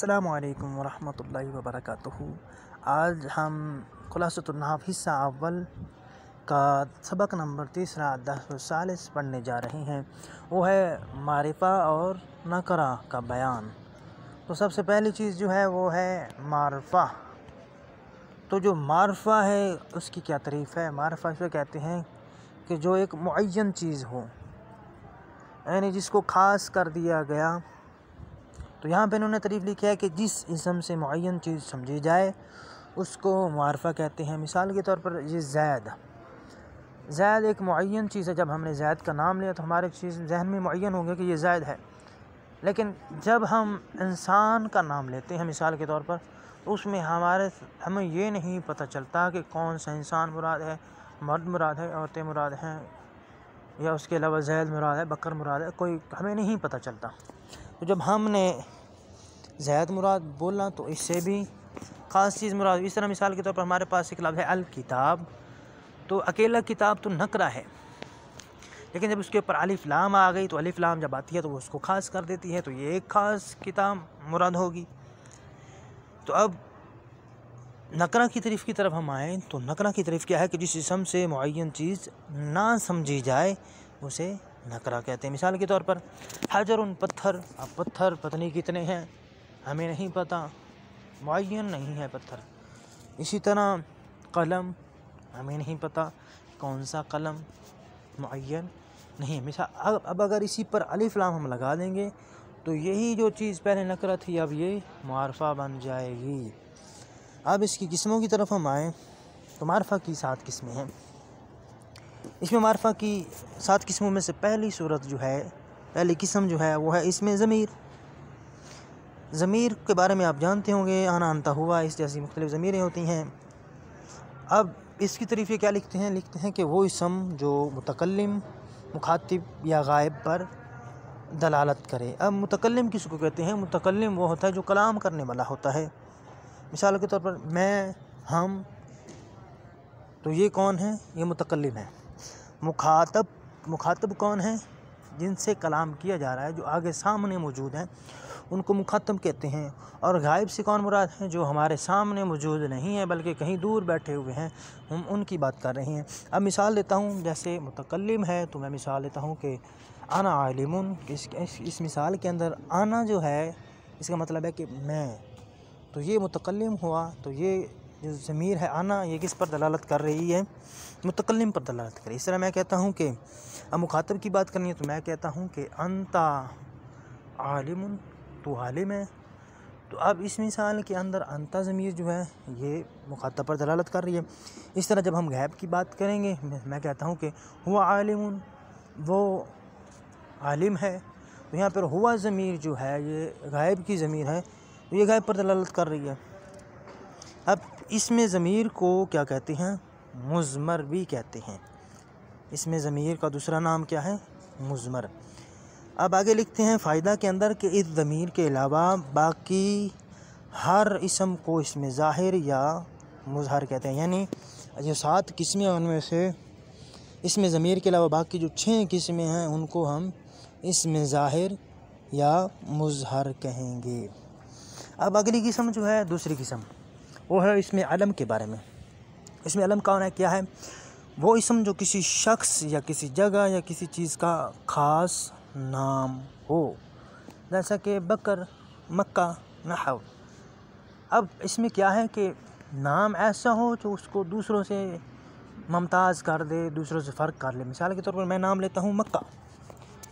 अस्सलामुअलैकुम वरहमतुल्लाहि वबरकातुहू। आज हम खुलासतुन नहव हिस्सा अव्वल का सबक नंबर 3 दर्स पढ़ने जा रहे हैं। वो है मारिफा और नकरा का बयान। तो सबसे पहली चीज़ जो है वो है मारिफा। तो जो मारिफा है उसकी क्या तारीफ़ है। मारिफा इसे कहते हैं कि जो एक मुअय्यन चीज़ हो, यानी जिसको ख़ास कर दिया गया। तो यहाँ पे इन्होंने तारीफ़ लिखी है कि जिस इसम से मुअय्यन चीज़ समझी जाए उसको मारिफा कहते हैं। मिसाल के तौर पर ये ज़ैद एक मुअय्यन चीज़ है। जब हमने ज़ैद का नाम लिया तो हमारे चीज़ जहन में मुअय्यन हो गया कि ये ज़ैद है। लेकिन जब हम इंसान का नाम लेते हैं मिसाल के तौर पर, तो उसमें हमें ये नहीं पता चलता कि कौन सा इंसान मुराद है, मर्द मुराद है, औरतें मुराद हैं, या उसके अलावा ज़ैद मुराद है, बकर मुराद है, कोई हमें नहीं पता चलता। तो जब हमने ज़ैद मुराद बोला तो इससे भी ख़ास चीज़ मुराद। इस तरह मिसाल के तौर पर हमारे पास एक लफ्ज़ है अल किताब। तो अकेला किताब तो नकरा है, लेकिन जब उसके ऊपर अलिफ लाम आ गई तो अलिफ लाम जब आती है तो वो उसको ख़ास कर देती है, तो ये एक ख़ास किताब मुराद होगी। तो अब नकरा की तारीफ़ की तरफ हम आएँ तो नकरा की तारीफ़ क्या है कि जिस इसम से मुअय्यन चीज़ ना समझी जाए उसे नकरा कहते हैं। मिसाल के तौर पर हजरुन पत्थर। अब पत्थर पता नहीं कितने हैं, हमें नहीं पता, मुअय्यन नहीं है पत्थर। इसी तरह कलम, हमें नहीं पता कौन सा कलम, मुअय्यन नहीं है। मिसाल अब अगर इसी पर अलिफ लाम हम लगा देंगे तो यही जो चीज़ पहले नकरा थी अब ये मारिफा बन जाएगी। अब इसकी किस्मों की तरफ हम आएँ तो मारिफा की 7 किस्में हैं। इसमें मारिफा की 7 किस्मों में से पहली किस्म जो है वो है इसमें ज़मीर के बारे में आप जानते होंगे, आना अंता हुआ, इस जैसी मुख्तलिफ ज़मीरें होती हैं। अब इसकी तारीफ़ क्या लिखते हैं कि वो इसम जो मुतकल्लिम, मुखातिब या गायब पर दलालत करे। अब मुतकल्लिम किसको कहते हैं? मुतकल्लिम वो होता है जो कलाम करने वाला होता है। मिसाल के तौर पर मैं, हम, तो ये कौन है? ये मुतकल्लिम है। मुखातब कौन है? जिनसे कलाम किया जा रहा है, जो आगे सामने मौजूद हैं, उनको मुखातब कहते हैं। और गायब से कौन मुराद है? जो हमारे सामने मौजूद नहीं है बल्कि कहीं दूर बैठे हुए हैं, हम उनकी बात कर रहे हैं। अब मिसाल देता हूँ, जैसे मुतकल्लिम है तो मैं मिसाल देता हूँ कि आना आलिमुन। इस मिसाल के अंदर आना जो है इसका मतलब है कि मैं, तो ये मुतकल्लिम हुआ। तो ये जो ज़मीर है आना, ये किस पर दलालत कर रही है? मुतकल्लिम पर दलालत कर रही है। इस तरह मैं कहता हूँ कि अब मुखातब की बात करनी है तो मैं कहता हूँ कि अंता आलिमुन, तो आलिम है। तो अब इस मिसाल के अंदर अंता ज़मीर जो है ये मुखातब पर दलालत कर रही है। इस तरह जब हम गैब की बात करेंगे मैं कहता हूँ कि हुआ आलिमुन, वो आलिम है। तो यहाँ पर हुआ ज़मीर जो है ये गायब की ज़मीर है, तो ये गायब पर दलालत कर रही है। अब इसमें ज़मीर को क्या कहते हैं? मुज़मर भी कहते हैं। इसमें ज़मीर का दूसरा नाम क्या है? मुज़मर। अब आगे लिखते हैं फ़ायदा के अंदर कि इस ज़मीर के अलावा बाकी हर इसम को इसमें ज़ाहिर या मुज़हर कहते हैं। यानी जो 7 किस्में हैं उनमें से इसमें ज़मीर के अलावा बाकी जो 6 किस्में हैं उनको हम इसमें ज़ाहिर या मुज़हर कहेंगे। अब अगली किस्म जो है, दूसरी किस्म, वो है इसमें अलम के बारे में। इसमें अलम कौन है, क्या है? वो इसम जो किसी शख्स या किसी जगह या किसी चीज़ का ख़ास नाम हो, जैसा कि बकर, मक्का, नहव। अब इसमें क्या है कि नाम ऐसा हो जो उसको दूसरों से मुमताज़ कर दे, दूसरों से फ़र्क कर ले। मिसाल के तौर पर मैं नाम लेता हूँ मक्का।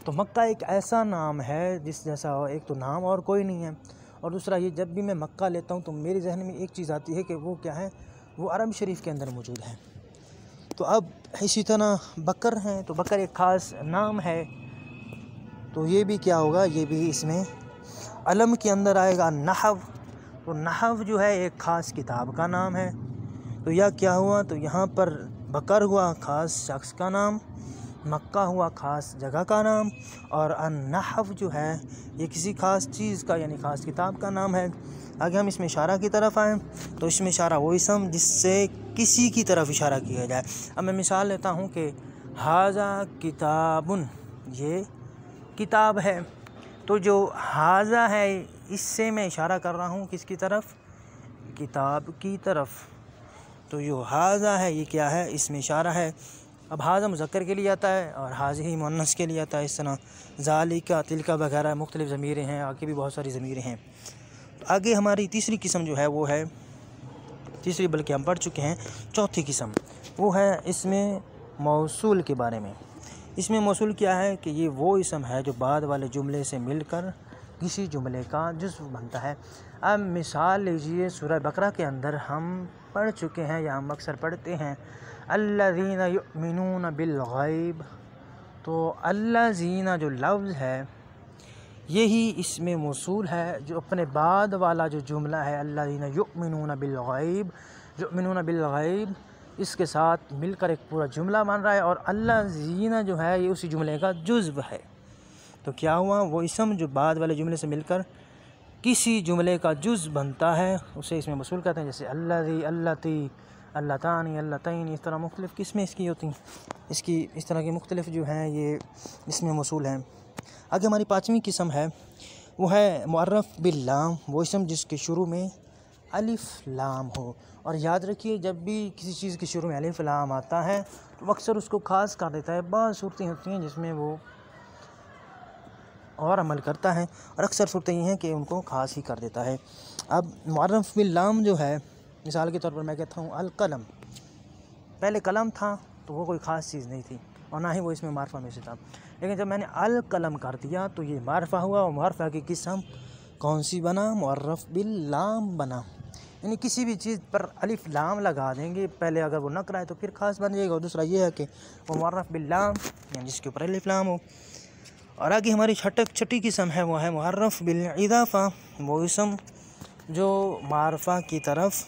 तो मक्का एक ऐसा नाम है जिस जैसा हो, एक तो नाम और कोई नहीं है, और दूसरा ये जब भी मैं मक्का लेता हूँ तो मेरे जहन में एक चीज़ आती है कि वो क्या है? वो अरब शरीफ के अंदर मौजूद है। तो अब इसी तरह बकर हैं, तो बकर एक ख़ास नाम है, तो ये भी क्या होगा? ये भी इसमें अलम के अंदर आएगा। नहव, तो नहव जो है एक ख़ास किताब का नाम है। तो यह क्या हुआ? तो यहाँ पर बकर हुआ ख़ास शख्स का नाम, मक्का हुआ ख़ास जगह का नाम, और नहव जो है ये किसी ख़ास चीज़ का यानी ख़ास किताब का नाम है। आगे हम इसमें इशारा की तरफ आएँ तो इसमें इशारा वो इसम जिससे किसी की तरफ इशारा किया जाए। अब मैं मिसाल लेता हूँ कि हाज़ा किताबुन, ये किताब है। तो जो हाज़ा है इससे मैं इशारा कर रहा हूँ किसकी तरफ, किताब की तरफ। तो जो हाजा है ये क्या है, इसमें इशारा है। अब हाजा मुज़क्कर के लिए आता है और हाज़िही मुअन्नस के लिए आता है। इस तरह ज़ालिका, तिलका वगैरह मुख्तलिफ़ ज़मीरें हैं, आगे भी बहुत सारी ज़मीरें हैं। तो आगे हमारी तीसरी किस्म जो है वो है, तीसरी बल्कि हम पढ़ चुके हैं, चौथी किस्म वो है इसमें मौसूल के बारे में। इसमें मौसूल क्या है कि ये वो इसम है जो बाद वाले जुमले से मिलकर किसी जुमले का जुज़्व बनता है। अब मिसाल लीजिए, सूरह बकरा के अंदर हम पढ़ चुके हैं या हम अक्सर पढ़ते हैं अल्लज़ीना युमिनून बिल गैब। तो अल्लज़ीना जो लफ्ज़ है यही इसमें मौसूल है, जो अपने बाद वाला जो जुमला है अल्लज़ीना युमिनून बिल गैब, युमिनून बिल गैब, इसके साथ मिलकर एक पूरा जुमला बन रहा है और अल्लज़ीना जो है ये उसी जुमले का जुज़्व है। तो क्या हुआ, वो इसम जो बाद वाले जुमले से मिलकर किसी जुमले का जुज़्व बनता है उसे इसमें मौसूल कहते हैं। जैसे अल्लज़ी, अल्लती, अल्लतानी, अल्लतैन, इस तरह मुख्तलिफ़ किस्में इसकी होती हैं। इसकी इस तरह की मुख्तलिफ़ जो हैं ये इसमें मौसूल हैं। आगे हमारी पाँचवीं किस्म है वो है मुअर्रफ़ बिल लाम, वो इसम जिसके शुरू में अलिफ लाम हो। और याद रखिए, जब भी किसी चीज़ के शुरू में अलिफ लाम आता है तो अक्सर उसको ख़ास कर देता है। बहुत सूरतें होती हैं जिसमें वो और अमल करता है और अक्सर सूरतें ये हैं कि उनको ख़ास ही कर देता है। अब मुअर्रफ़ बिल लाम जो है, मिसाल के तौर पर मैं कहता हूँ अल कलम, पहले कलम था तो वो कोई ख़ास चीज़ नहीं थी और ना ही वो इसमें मारफा में से था, लेकिन जब मैंने अल कलम कर दिया तो ये मारफा हुआ और मारफा की किस्म कौन सी बना, मुअर्रफ़ बिल लाम बना। यानी किसी भी चीज़ पर अलिफ लाम लगा देंगे, पहले अगर वो नकरा है तो फिर ख़ास बन जाएगा, और दूसरा ये है कि वो मुअर्रफ़ बिल लाम यानी जिसके ऊपर अलिफ लाम हो। और आगे हमारी छठी किस्म है वो है मुअर्रफ़ बिल इज़ाफ़ा, वो इसम जो मारफा की तरफ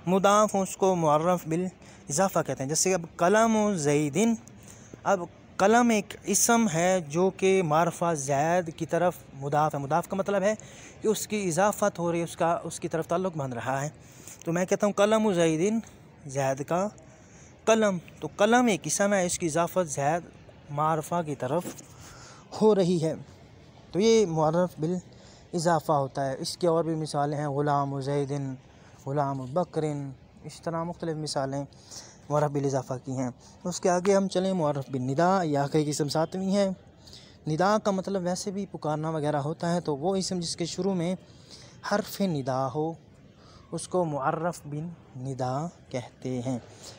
मुदाफ़ हो उसको मुअर्रफ़ बिल इज़ाफ़ा कहते हैं। जैसे अब कलम ज़ैदिन, अब कलम एक इसम है जो कि मारफा ज़ैद की तरफ मुदाफ़ है। मुदाफ़ का मतलब है कि उसकी इज़ाफ़त हो रही है, उसकी तरफ ताल्लुक़ बन रहा है। तो मैं कहता हूँ कलम ज़ैदिन, ज़ैद का कलम, तो कलम एक इसम है, इसकी इज़ाफ़त ज़ैद मारफा की तरफ हो रही है, तो ये मुअर्रफ़ बिल इज़ाफ़ा होता है। इसके और भी मिसालें हैं, ग़ुलाम ज़ैदिन, ग़ुलाम बकरिन, इस तरह मुख्तलिफ़ मिसालें मुअर्रफ़ बिल इज़ाफ़ा की हैं। उसके आगे हम चलें मुअर्रफ़ बिन निदा, यह आखिरी किस्म सातवीं है। निदा का मतलब वैसे भी पुकारना वगैरह होता है, तो वो इसम जिसके शुरू में हर्फ़ निदा हो उसको मुअर्रफ़ बिन निदा कहते हैं।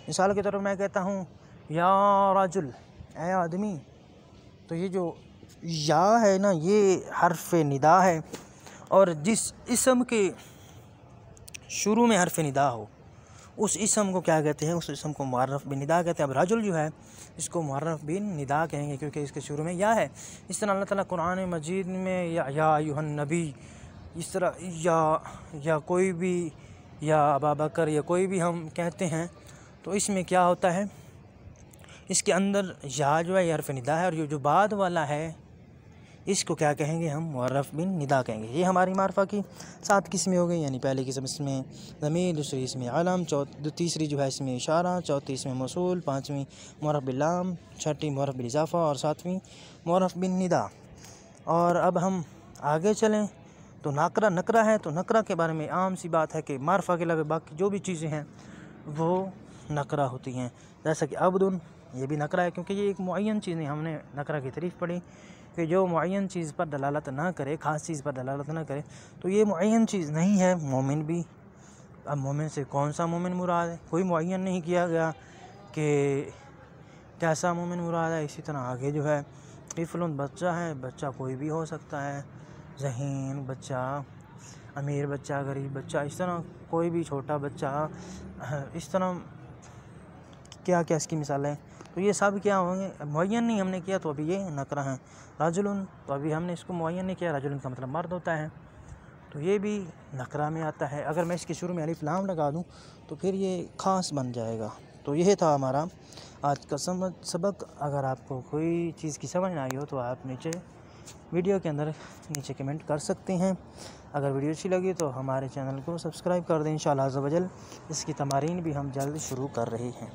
मिसाल के तौर पर मैं कहता हूँ या रजुल, ऐ आदमी, तो ये जो या है ना ये हर्फ़ निदा है, और जिस इसम के शुरू में हर्फ़ निदा हो उस इसम को क्या कहते हैं, उस इसम को मुअर्रफ़ बिन निदा कहते हैं। अब रजुल जो है इसको मुअर्रफ़ बिन निदा कहेंगे क्योंकि इसके शुरू में या है। इस तरह अल्लाह ताला कुरान मजीद में या अय्युहन नबी, इस तरह या कोई भी, या अबा बकर, या कोई भी हम कहते हैं तो इसमें क्या होता है, इसके अंदर या जो है हर्फ़ निदा है, और ये जो बाद वाला है इसको क्या कहेंगे, हम मुअर्रफ़ बिन निदा कहेंगे। ये हमारी मारफा की 7 किस्में हो गई, यानी पहली किस्म इसमें ज़मीर, दूसरी इसमें आलम, तीसरी जो है इसमें इशारा, चौथी इसमें मौसूल, पाँचवीं मुअर्रफ़ बिल लाम, छठी मुअर्रफ़ बिल इज़ाफ़ा और सातवीं मुअर्रफ़ बिन निदा। और अब हम आगे चलें तो नकरा है। तो नकरा के बारे में आम सी बात है कि मारफा के अलावा बाकी जो भी चीज़ें हैं वो नकरा होती हैं। जैसा कि अब्दुन, ये भी नकरा है क्योंकि ये एक मुअय्यन चीज़ नहीं, हमने नकरा की तारीफ़ पढ़ी कि जो मुअय्यन चीज़ पर दलालत ना करे, ख़ास चीज़ पर दलालत ना करे, तो ये मुअय्यन चीज़ नहीं है। मोमिन भी, अब मोमिन से कौन सा मोमिन मुराद है, कोई मुअय्यन नहीं किया गया कि कैसा मोमिन मुराद है। इसी तरह आगे जो है तिफ़्लुन, बच्चा है, बच्चा कोई भी हो सकता है, ज़हीन बच्चा, अमीर बच्चा, गरीब बच्चा, इस तरह कोई भी छोटा बच्चा, इस तरह क्या क्या इसकी मिसालें। तो ये सब क्या होंगे, मुअय्यन नहीं हमने किया तो अभी ये नकरा हैं। रजुलन, तो अभी हमने इसको मुअय्यन नहीं किया, रजुलन का मतलब मर्द होता है, तो ये भी नकरा में आता है। अगर मैं इसके शुरू में अलिफ लाम लगा दूं तो फिर ये ख़ास बन जाएगा। तो यह था हमारा आज का सबक। अगर आपको कोई चीज़ की समझ ना आई हो तो आप नीचे वीडियो के अंदर नीचे कमेंट कर सकते हैं। अगर वीडियो अच्छी लगी तो हमारे चैनल को सब्सक्राइब कर दें। इंशाअल्लाह अज़्ज़ा वजल इसकी तमारीन भी हम जल्द शुरू कर रहे हैं।